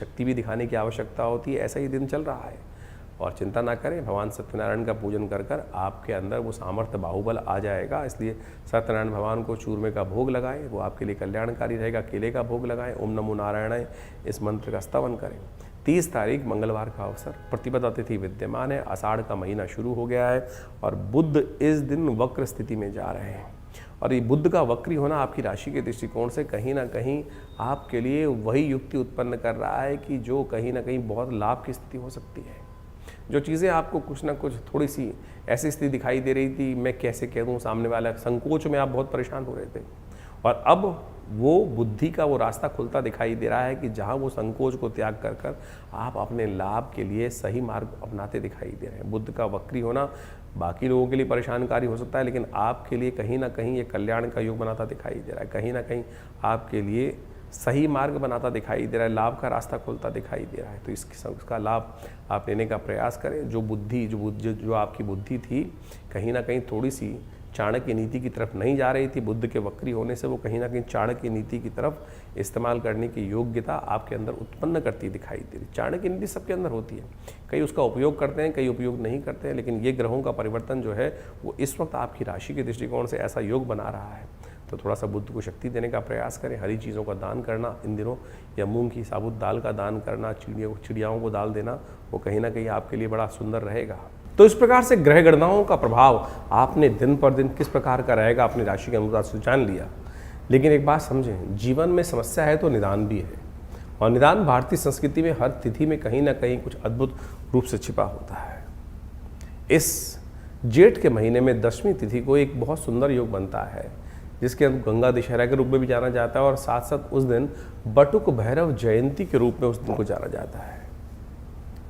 शक्ति भी दिखाने की आवश्यकता होती है। ऐसा ही दिन चल रहा है और चिंता ना करें, भगवान सत्यनारायण का पूजन कर कर आपके अंदर वो सामर्थ्य बाहुबल आ जाएगा। इसलिए सत्यनारायण भगवान को चूरमे का भोग लगाएं, वो आपके लिए कल्याणकारी रहेगा। केले का भोग लगाएं, ओम नमो नारायणाय इस मंत्र का स्तवन करें। 30 तारीख मंगलवार का अवसर, प्रतिपदा तिथि विद्यमान है, आषाढ़ का महीना शुरू हो गया है और बुध इस दिन वक्र स्थिति में जा रहे हैं। और ये बुध का वक्री होना आपकी राशि के दृष्टिकोण से कहीं ना कहीं आपके लिए वही युक्ति उत्पन्न कर रहा है कि जो कहीं ना कहीं बहुत लाभ की स्थिति हो सकती है। जो चीज़ें आपको कुछ ना कुछ थोड़ी सी ऐसी स्थिति दिखाई दे रही थी, मैं कैसे कह दूँ, सामने वाला संकोच में आप बहुत परेशान हो रहे थे, और अब वो बुद्धि का वो रास्ता खुलता दिखाई दे रहा है कि जहाँ वो संकोच को त्याग कर कर आप अपने लाभ के लिए सही मार्ग अपनाते दिखाई दे रहे हैं। बुद्ध का वक्री होना बाकी लोगों के लिए परेशानकारी हो सकता है, लेकिन आपके लिए कहीं ना कहीं ये कल्याण का योग बनाता दिखाई दे रहा है। कहीं ना कहीं आपके लिए सही मार्ग बनाता दिखाई दे रहा है, लाभ का रास्ता खुलता दिखाई दे रहा है। तो इसका लाभ आप लेने का प्रयास करें। जो आपकी बुद्धि थी कहीं ना कहीं थोड़ी सी चाणक्य नीति की तरफ नहीं जा रही थी, बुद्ध के वक्री होने से वो कहीं ना कहीं चाणक्य नीति की तरफ इस्तेमाल करने की योग्यता आपके अंदर उत्पन्न करती दिखाई दे रही। चाणक्य नीति सबके अंदर होती है, कई उसका उपयोग करते हैं, कई उपयोग नहीं करते हैं, लेकिन ये ग्रहों का परिवर्तन जो है वो इस वक्त आपकी राशि के दृष्टिकोण से ऐसा योग बना रहा है। तो थोड़ा सा बुद्ध को शक्ति देने का प्रयास करें। हरी चीज़ों का दान करना इन दिनों, या मूंग की साबुत दाल का दान करना, चिड़ियाओं को दाल देना, वो कहीं ना कहीं आपके लिए बड़ा सुंदर रहेगा। तो इस प्रकार से ग्रह गणनाओं का प्रभाव आपने दिन पर दिन किस प्रकार का रहेगा अपनी राशि के अनुसार से जान लिया। लेकिन एक बात समझें, जीवन में समस्या है तो निदान भी है, और निदान भारतीय संस्कृति में हर तिथि में कहीं ना कहीं कुछ अद्भुत रूप से छिपा होता है। इस जेठ के महीने में 10वीं तिथि को एक बहुत सुंदर योग बनता है, जिसके अंदर गंगा दशहरा के रूप में भी जाना जाता है, और साथ साथ उस दिन बटुक भैरव जयंती के रूप में उस दिन को जाना जाता है।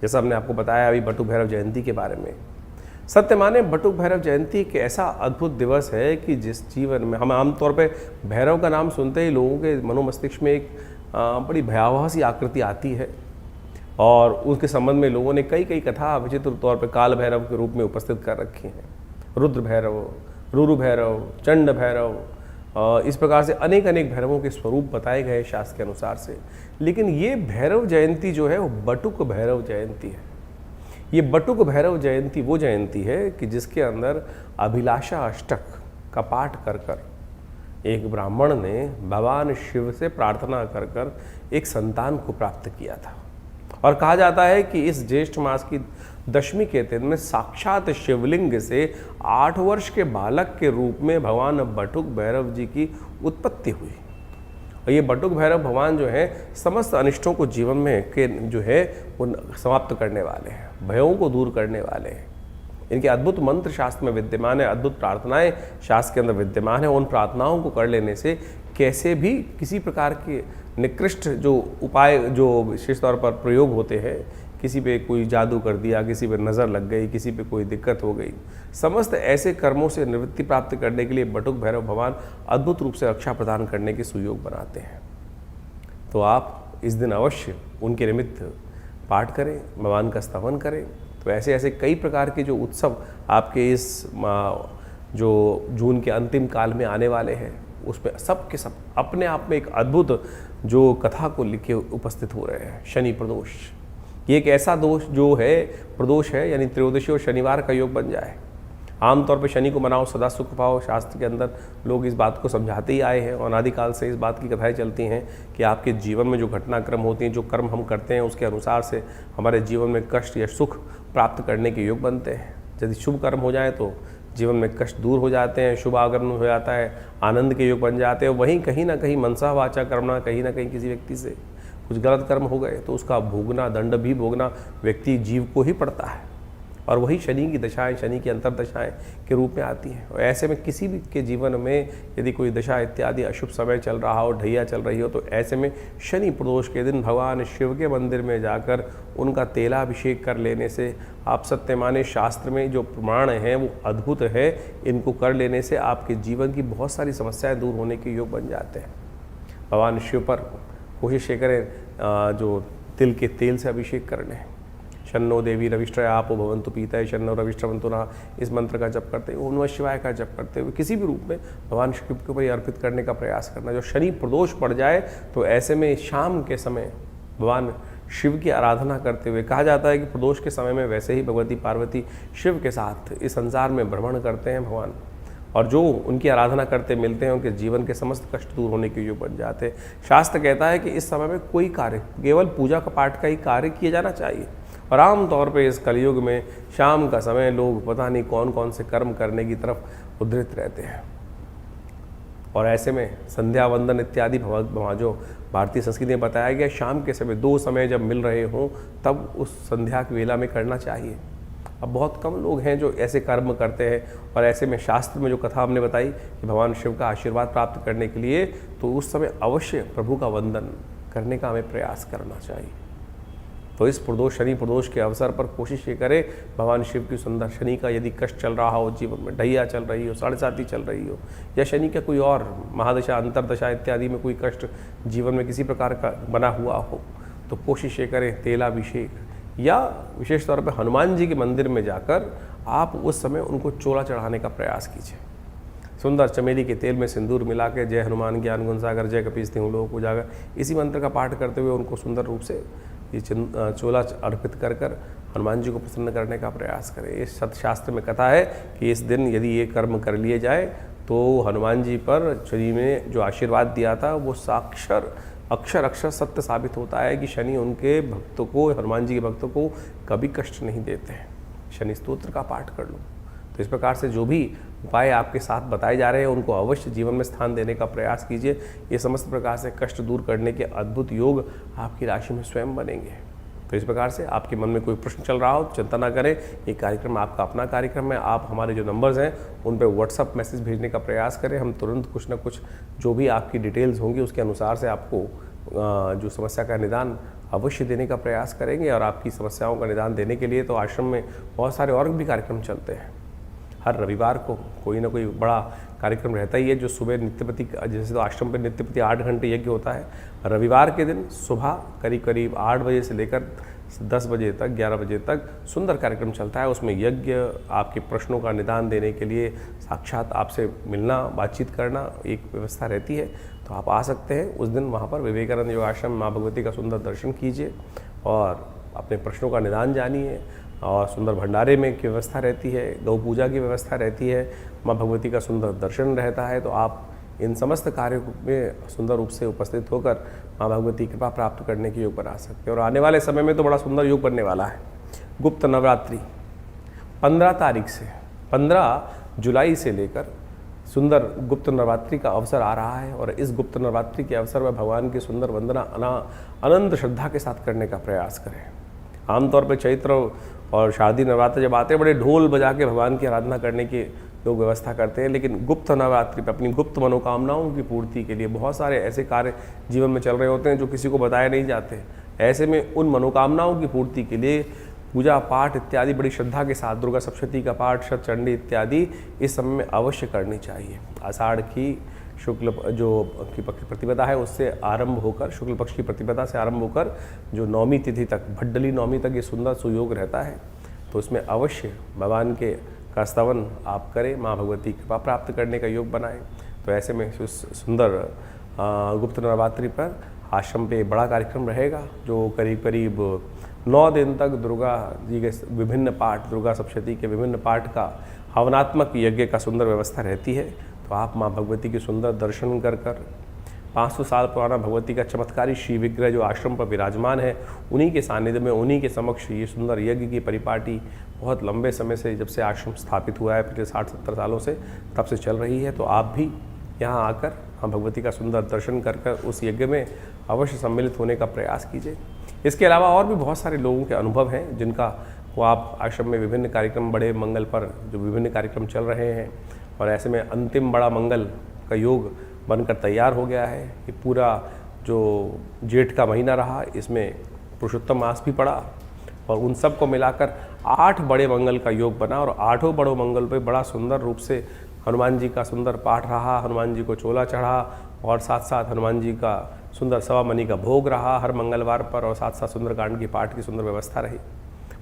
जैसा हमने आपको बताया अभी बटुक भैरव जयंती के बारे में, सत्य माने बटुक भैरव जयंती एक ऐसा अद्भुत दिवस है कि जिस जीवन में हम आमतौर पे भैरव का नाम सुनते ही लोगों के मनोमस्तिष्क में एक बड़ी भयावह सी आकृति आती है, और उसके संबंध में लोगों ने कई कथा विचित्र तौर पे काल भैरव के रूप में उपस्थित कर रखी हैं। रुद्र भैरव, रुरु भैरव, चंड भैरव, इस प्रकार से अनेक भैरवों के स्वरूप बताए गए शास्त्र के अनुसार से। लेकिन ये भैरव जयंती जो है वो बटुक भैरव जयंती है। ये बटुक भैरव जयंती वो जयंती है कि जिसके अंदर अभिलाषा अष्टक का पाठ कर कर एक ब्राह्मण ने भगवान शिव से प्रार्थना कर कर एक संतान को प्राप्त किया था। और कहा जाता है कि इस ज्येष्ठ मास की 10वीं के दिन में साक्षात शिवलिंग से 8 वर्ष के बालक के रूप में भगवान बटुक भैरव जी की उत्पत्ति हुई। और ये बटुक भैरव भगवान जो है समस्त अनिष्टों को जीवन में के जो है वो समाप्त करने वाले हैं, भयों को दूर करने वाले हैं। इनके अद्भुत मंत्र शास्त्र में विद्यमान है, अद्भुत प्रार्थनाएं शास्त्र के अंदर विद्यमान है। उन प्रार्थनाओं को कर लेने से कैसे भी किसी प्रकार के निकृष्ट जो उपाय जो विशेष तौर पर प्रयोग होते हैं, किसी पे कोई जादू कर दिया, किसी पे नज़र लग गई, किसी पे कोई दिक्कत हो गई, समस्त ऐसे कर्मों से निवृत्ति प्राप्त करने के लिए बटुक भैरव भगवान अद्भुत रूप से रक्षा प्रदान करने के सुयोग बनाते हैं। तो आप इस दिन अवश्य उनके निमित्त पाठ करें, भगवान का स्तवन करें। तो ऐसे कई प्रकार के जो उत्सव आपके इस जो जून के अंतिम काल में आने वाले हैं, उसमें सब के सब अपने आप में एक अद्भुत जो कथा को लिखे उपस्थित हो रहे हैं। शनि प्रदोष, ये एक ऐसा दोष जो है प्रदोष है, यानी त्रयोदशी और शनिवार का योग बन जाए। आमतौर पे शनि को मनाओ सदा सुख पाओ, शास्त्र के अंदर लोग इस बात को समझाते ही आए हैं, और अनादिकाल से इस बात की कथाएं चलती हैं कि आपके जीवन में जो घटनाक्रम होती हैं, जो कर्म हम करते हैं, उसके अनुसार से हमारे जीवन में कष्ट या सुख प्राप्त करने के योग बनते हैं। यदि शुभ कर्म हो जाए तो जीवन में कष्ट दूर हो जाते हैं, शुभ आगमन हो जाता है, आनंद के योग बन जाते हैं। वहीं कहीं ना कहीं मनसा वाचा कर्मणा, कहीं ना कहीं किसी व्यक्ति से कुछ गलत कर्म हो गए तो उसका भोगना, दंड भी भोगना व्यक्ति जीव को ही पड़ता है। और वही शनि की दशाएं, शनि की अंतर्दशाएं के रूप में आती हैं। और ऐसे में किसी भी के जीवन में यदि कोई दशा इत्यादि अशुभ समय चल रहा हो, ढैया चल रही हो, तो ऐसे में शनि प्रदोष के दिन भगवान शिव के मंदिर में जाकर उनका तेलाभिषेक कर लेने से, आप सत्य माने शास्त्र में जो प्रमाण हैं वो अद्भुत है, इनको कर लेने से आपके जीवन की बहुत सारी समस्याएँ दूर होने के योग बन जाते हैं। भगवान शिव पर कोशिश ये करें जो तिल के तेल से अभिषेक कर लें। शन्नो देवी रविष्ट्रय आपो भवन्तु पीतय शन्नो रविष्ट्रवन्तु नः, इस मंत्र का जप करते हुए, ओम नमः शिवाय का जप करते हुए किसी भी रूप में भगवान शिव के ऊपर अर्पित करने का प्रयास करना। जो शनि प्रदोष पड़ जाए तो ऐसे में शाम के समय भगवान शिव की आराधना करते हुए, कहा जाता है कि प्रदोष के समय में वैसे ही भगवती पार्वती शिव के साथ इस संसार में भ्रमण करते हैं भगवान, और जो उनकी आराधना करते मिलते हैं उनके जीवन के समस्त कष्ट दूर होने के योग बन जाते हैं। शास्त्र कहता है कि इस समय में कोई कार्य, केवल पूजा का पाठ का ही कार्य किया जाना चाहिए। और आमतौर पे इस कलयुग में शाम का समय लोग पता नहीं कौन कौन से कर्म करने की तरफ उद्धृत रहते हैं, और ऐसे में संध्या वंदन इत्यादि जो भारतीय संस्कृति में बताया गया, शाम के समय 2 समय जब मिल रहे हों तब उस संध्या की वेला में करना चाहिए। अब बहुत कम लोग हैं जो ऐसे कर्म करते हैं, और ऐसे में शास्त्र में जो कथा हमने बताई कि भगवान शिव का आशीर्वाद प्राप्त करने के लिए तो उस समय अवश्य प्रभु का वंदन करने का हमें प्रयास करना चाहिए। तो इस प्रदोष, शनि प्रदोष के अवसर पर कोशिश ये करें, भगवान शिव की सुंदर, शनि का यदि कष्ट चल रहा हो जीवन में, ढैया चल रही हो, 7.5 चल रही हो, या शनि का कोई और महादशा, अंतरदशा इत्यादि में कोई कष्ट जीवन में किसी प्रकार का बना हुआ हो, तो कोशिश ये करें तेलाभिषेक, या विशेष तौर पर हनुमान जी के मंदिर में जाकर आप उस समय उनको चोला चढ़ाने का प्रयास कीजिए। सुंदर चमेली के तेल में सिंदूर मिला के जय हनुमान ज्ञान गुण सागर जय कपीस तिहुँ लोक उजागर, इसी मंत्र का पाठ करते हुए उनको सुंदर रूप से ये चोला अर्पित कर हनुमान जी को प्रसन्न करने का प्रयास करें। इस शास्त्र में कथा है कि इस दिन यदि ये कर्म कर लिए जाए तो हनुमान जी पर शनि ने जो आशीर्वाद दिया था वो अक्षर सत्य साबित होता है कि शनि उनके भक्तों को, हनुमान जी के भक्तों को कभी कष्ट नहीं देते हैं। शनि स्तोत्र का पाठ कर लो। तो इस प्रकार से जो भी उपाय आपके साथ बताए जा रहे हैं उनको अवश्य जीवन में स्थान देने का प्रयास कीजिए। ये समस्त प्रकार से कष्ट दूर करने के अद्भुत योग आपकी राशि में स्वयं बनेंगे। तो इस प्रकार से आपके मन में कोई प्रश्न चल रहा हो चिंता ना करें, ये कार्यक्रम आपका अपना कार्यक्रम है। आप हमारे जो नंबर्स हैं उन पर व्हाट्सअप मैसेज भेजने का प्रयास करें, हम तुरंत कुछ ना कुछ जो भी आपकी डिटेल्स होंगी उसके अनुसार से आपको जो समस्या का निदान अवश्य देने का प्रयास करेंगे। और आपकी समस्याओं का निदान देने के लिए तो आश्रम में बहुत सारे और भी कार्यक्रम चलते हैं। हर रविवार को कोई ना कोई बड़ा कार्यक्रम रहता ही है, जो सुबह नित्यपति, जैसे तो आश्रम पर नित्यपति 8 घंटे यज्ञ होता है, रविवार के दिन सुबह करीब 8 बजे से लेकर 10 बजे तक, 11 बजे तक सुंदर कार्यक्रम चलता है। उसमें यज्ञ, आपके प्रश्नों का निदान देने के लिए साक्षात आपसे मिलना, बातचीत करना एक व्यवस्था रहती है। तो आप आ सकते हैं उस दिन वहाँ पर विवेकानंद योग आश्रम, माँ भगवती का सुंदर दर्शन कीजिए और अपने प्रश्नों का निदान जानिए। और सुंदर भंडारे में की व्यवस्था रहती है, गौ पूजा की व्यवस्था रहती है, माँ भगवती का सुंदर दर्शन रहता है। तो आप इन समस्त कार्यों में सुंदर रूप से उपस्थित होकर माँ भगवती की कृपा प्राप्त करने के योग बना सकते हैं। और आने वाले समय में तो बड़ा सुंदर योग बनने वाला है। गुप्त नवरात्रि 15 तारीख से 15 जुलाई से लेकर सुंदर गुप्त नवरात्रि का अवसर आ रहा है। और इस गुप्त नवरात्रि के अवसर पर भगवान की सुंदर वंदना अनंत श्रद्धा के साथ करने का प्रयास करें। आमतौर पर चैत्र और शारदीय नवरात्र जब आते हैं बड़े ढोल बजा के भगवान की आराधना करने की लोग व्यवस्था करते हैं, लेकिन गुप्त नवरात्रि पर अपनी गुप्त मनोकामनाओं की पूर्ति के लिए बहुत सारे ऐसे कार्य जीवन में चल रहे होते हैं जो किसी को बताए नहीं जाते। ऐसे में उन मनोकामनाओं की पूर्ति के लिए पूजा पाठ इत्यादि बड़ी श्रद्धा के साथ, दुर्गा सप्तशती का पाठ, शतचंडी इत्यादि इस समय में अवश्य करनी चाहिए। आषाढ़ की शुक्ल जो की प्रतिपदा है उससे आरंभ होकर, शुक्ल पक्ष की प्रतिपदा से आरंभ होकर जो नौमी तिथि तक, भड्डली नौमी तक ये सुंदर सुयोग रहता है। तो इसमें अवश्य भगवान के का स्तवन आप करें, माँ भगवती कृपा प्राप्त करने का योग बनाएं। तो ऐसे में सुंदर गुप्त नवरात्रि पर आश्रम पे बड़ा कार्यक्रम रहेगा, जो करीब 9 दिन तक दुर्गा जी के विभिन्न पाठ, दुर्गा सप्तशती के विभिन्न पाठ का हवनात्मक यज्ञ का सुंदर व्यवस्था रहती है। तो आप माँ भगवती के सुंदर दर्शन कर 500 साल पुराना भगवती का चमत्कारी श्री विग्रह जो आश्रम पर विराजमान है, उन्हीं के सानिध्य में, उन्हीं के समक्ष ये सुंदर यज्ञ की परिपाटी बहुत लंबे समय से, जब से आश्रम स्थापित हुआ है पिछले 60-70 सालों से, तब से चल रही है। तो आप भी यहाँ आकर माँ भगवती का सुंदर दर्शन कर उस यज्ञ में अवश्य सम्मिलित होने का प्रयास कीजिए। इसके अलावा और भी बहुत सारे लोगों के अनुभव हैं जिनका वो आप आश्रम में विभिन्न कार्यक्रम, बड़े मंगल पर जो विभिन्न कार्यक्रम चल रहे हैं, और ऐसे में अंतिम बड़ा मंगल का योग बनकर तैयार हो गया है। ये पूरा जो जेठ का महीना रहा, इसमें पुरुषोत्तम मास भी पड़ा, और उन सब को मिलाकर 8 बड़े मंगल का योग बना। और 8 बड़ों मंगल पे बड़ा सुंदर रूप से हनुमान जी का सुंदर पाठ रहा, हनुमान जी को चोला चढ़ा, और साथ साथ हनुमान जी का सुंदर सवा मनी का भोग रहा हर मंगलवार पर, और साथ साथ सुंदरकांड की पाठ की सुंदर व्यवस्था रही।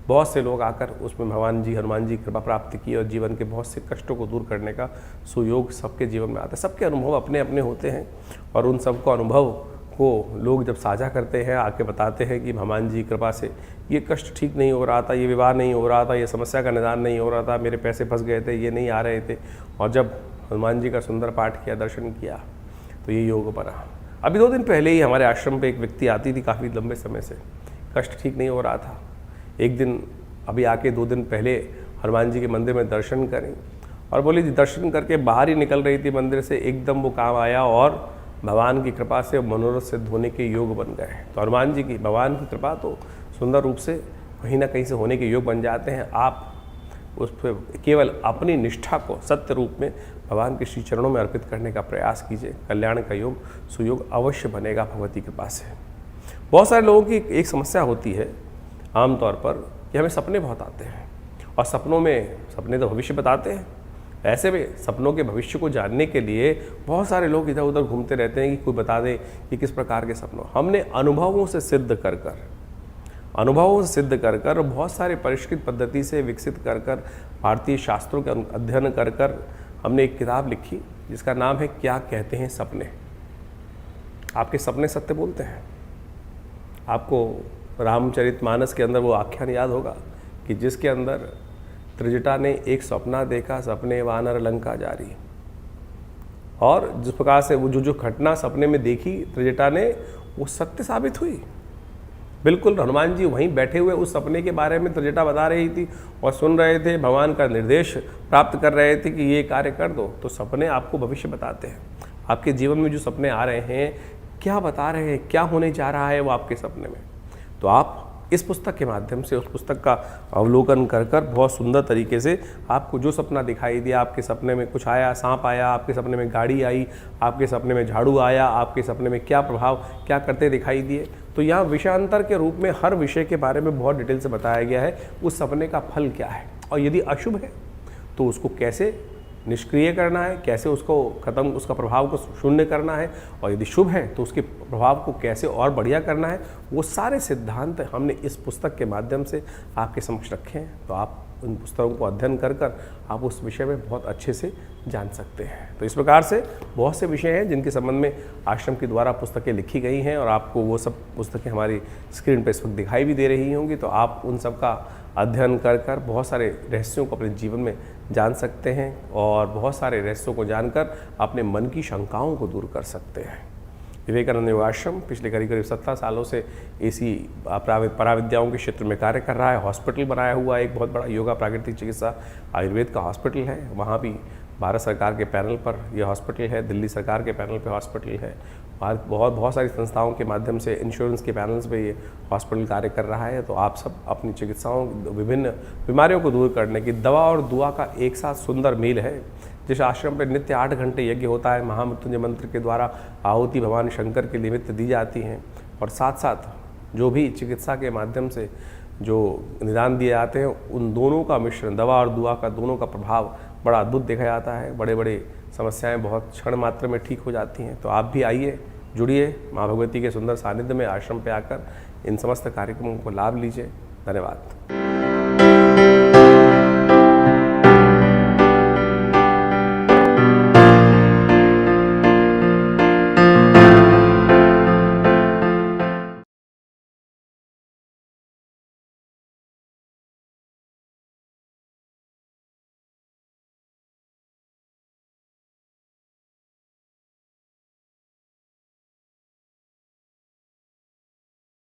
बहुत से लोग आकर उसमें भगवान जी, हनुमान जी कृपा प्राप्त की, और जीवन के बहुत से कष्टों को दूर करने का सुयोग सबके जीवन में आता है। सबके अनुभव अपने अपने होते हैं, और उन सबको अनुभव को लोग जब साझा करते हैं, आके बताते हैं कि भगवान जी की कृपा से ये कष्ट ठीक नहीं हो रहा था, ये विवाह नहीं हो रहा था, ये समस्या का निदान नहीं हो रहा था, मेरे पैसे फंस गए थे, ये नहीं आ रहे थे, और जब हनुमान जी का सुंदर पाठ किया, दर्शन किया, तो ये योग बना। अभी 2 दिन पहले ही हमारे आश्रम पे एक व्यक्ति आती थी काफ़ी लंबे समय से, कष्ट ठीक नहीं हो रहा था। एक दिन अभी आके 2 दिन पहले हनुमान जी के मंदिर में दर्शन करें और बोली दर्शन करके बाहर ही निकल रही थी मंदिर से, एकदम वो काम आया और भगवान की कृपा से मनोरथ सिद्ध होने के योग बन गए। तो हनुमान जी की, भगवान की कृपा तो सुंदर रूप से कहीं ना कहीं से होने के योग बन जाते हैं। आप उस पर केवल अपनी निष्ठा को सत्य रूप में भगवान के श्री चरणों में अर्पित करने का प्रयास कीजिए, कल्याण का योग सुयोग अवश्य बनेगा भगवती कृपा से। बहुत सारे लोगों की एक समस्या होती है आमतौर पर कि हमें सपने बहुत आते हैं, और सपने तो भविष्य बताते हैं। ऐसे में सपनों के भविष्य को जानने के लिए बहुत सारे लोग इधर उधर घूमते रहते हैं कि कोई बता दे कि किस प्रकार के सपनों। हमने अनुभवों से सिद्ध कर बहुत सारे परिष्कृत पद्धति से विकसित कर भारतीय शास्त्रों के अध्ययन कर हमने एक किताब लिखी जिसका नाम है क्या कहते हैं सपने। आपके सपने सत्य बोलते हैं। आपको रामचरितमानस के अंदर वो आख्यान याद होगा कि जिसके अंदर त्रिजटा ने एक सपना देखा, सपने वानर लंका जारी, और जिस प्रकार से वो जो घटना सपने में देखी त्रिजटा ने, वो सत्य साबित हुई। बिल्कुल हनुमान जी वहीं बैठे हुए उस सपने के बारे में त्रिजटा बता रही थी और सुन रहे थे, भगवान का निर्देश प्राप्त कर रहे थे कि ये कार्य कर दो। तो सपने आपको भविष्य बताते हैं। आपके जीवन में जो सपने आ रहे हैं, क्या बता रहे हैं, क्या होने जा रहा है वो आपके सपने में। तो आप इस पुस्तक के माध्यम से उस पुस्तक का अवलोकन कर बहुत सुंदर तरीके से आपको जो सपना दिखाई दिया, आपके सपने में कुछ आया, सांप आया, आपके सपने में गाड़ी आई, आपके सपने में झाड़ू आया, आपके सपने में क्या प्रभाव क्या करते दिखाई दिए, तो यहाँ विषयांतर के रूप में हर विषय के बारे में बहुत डिटेल से बताया गया है। उस सपने का फल क्या है, और यदि अशुभ है तो उसको कैसे निष्क्रिय करना है, कैसे उसको खत्म, उसका प्रभाव को शून्य करना है, और यदि शुभ है तो उसके प्रभाव को कैसे और बढ़िया करना है, वो सारे सिद्धांत हमने इस पुस्तक के माध्यम से आपके समक्ष रखे हैं। तो आप उन पुस्तकों को अध्ययन कर आप उस विषय में बहुत अच्छे से जान सकते हैं। तो इस प्रकार से बहुत से विषय हैं जिनके संबंध में आश्रम के द्वारा पुस्तकें लिखी गई हैं, और आपको वो सब पुस्तकें हमारी स्क्रीन पर इस वक्त दिखाई भी दे रही होंगी। तो आप उन सब का अध्ययन कर बहुत सारे रहस्यों को अपने जीवन में जान सकते हैं, और बहुत सारे रहस्यों को जानकर अपने मन की शंकाओं को दूर कर सकते हैं। विवेकानंद योगाश्रम पिछले करीब 17 सालों से इसी पराविद्याओं के क्षेत्र में कार्य कर रहा है। हॉस्पिटल बनाया हुआ एक बहुत बड़ा योगा प्राकृतिक चिकित्सा आयुर्वेद का हॉस्पिटल है। वहाँ भी भारत सरकार के पैनल पर यह हॉस्पिटल है, दिल्ली सरकार के पैनल पे हॉस्पिटल है, और बहुत सारी संस्थाओं के माध्यम से इंश्योरेंस के पैनल्स पे ये हॉस्पिटल कार्य कर रहा है। तो आप सब अपनी चिकित्साओं, विभिन्न बीमारियों को दूर करने की, दवा और दुआ का एक साथ सुंदर मेल है। जिस आश्रम पर नित्य 8 घंटे यज्ञ होता है, महामृत्युंजय मंत्र के द्वारा आहुति भगवान शंकर के निमित्त दी जाती हैं, और साथ साथ जो भी चिकित्सा के माध्यम से जो निदान दिए जाते हैं, उन दोनों का मिश्रण, दवा और दुआ का दोनों का प्रभाव बड़ा अद्भुत देखा जाता है। बड़े समस्याएं बहुत क्षण मात्र में ठीक हो जाती हैं। तो आप भी आइए, जुड़िए माँ भगवती के सुंदर सानिध्य में, आश्रम पे आकर इन समस्त कार्यक्रमों को लाभ लीजिए। धन्यवाद।